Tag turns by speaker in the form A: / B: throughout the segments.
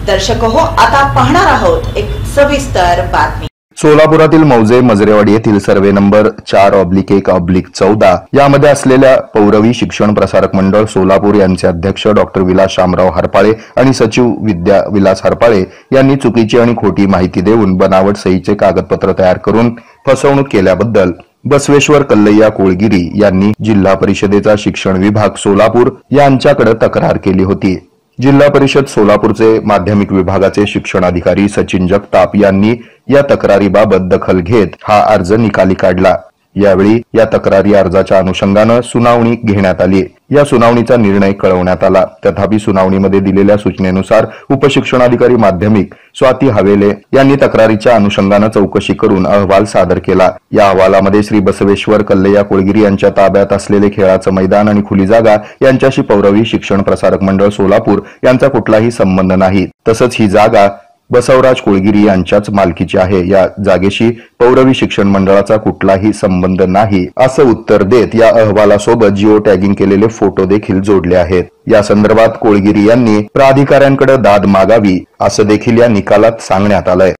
A: दर्शक हो, आता पाहणार आहोत एक सविस्तर बातमी।
B: सोलापुरातील मौजे मजरेवाडी येथील सर्वे नंबर 4/1/14 यामध्ये असलेल्या पौरवी शिक्षण प्रसारक मंडळ सोलापूर यांचे अध्यक्ष डॉक्टर विलास शामराव हरपाळे आणि सचिव विद्या विलास हरपाळे यांनी चुकीची आणि खोटी माहिती देऊन बनावट सहीचे कागदपत्र तयार करून फसवणूक केल्याबद्दल बसवेश्वर कल्लैया कोळगिरी यांनी जिल्हा परिषदेचा शिक्षण विभाग सोलापूर यांच्याकडे तक्रार केली होती। जिल्हा परिषद सोलापूरचे माध्यमिक विभागाचे शिक्षणाधिकारी सचिन जगताप यांनी या तक्रारीबाबत दखल घेत हा अर्ज निकाली काढला। यावेळी या तक्रारी अर्जाच्या अनुषंगाने सुनावणी घेण्यात आली। या सुनावणीचा निर्णय कळवण्यात आला। तथापि सुनावणीमध्ये दिलेल्या सूचनेनुसार उपशिक्षणाधिकारी माध्यमिक स्वाती हवेले यांनी तक्रारीच्या अनुषंगाने चौकशी करून अहवाल सादर केला। या अहवालामध्ये श्री बसवेश्वर कल्लैया कोळगिरी यांच्या ताब्यात असलेले खेळाचं मैदान आणि खुली जागा यांच्याशी पौरवी शिक्षण प्रसारक मंडळ सोलापूर यांचा कुठलाही संबंध नाही। तसंच ही जागा बसवराज कोळगिरी यांच्याच मालकीची आहे। या जागेशी पौरवी शिक्षण मंडळाचा कुठलाही संबंध नाही असं उत्तर देत या अहवालासोबत जिओ टॅगिंग केलेले फोटो देखील जोडले आहेत। या संदर्भात कोळगिरी यांनी प्राधिकाऱ्यांकडे दाद मागावी असं देखील या निकालात सांगण्यात आलंय।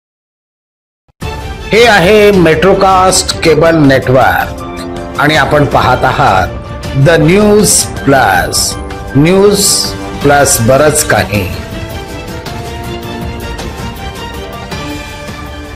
C: हे आहे मेट्रोकास्ट केबल नेटवर्क आणि आपण पाहत आहात द न्यूज प्लस बरच काही।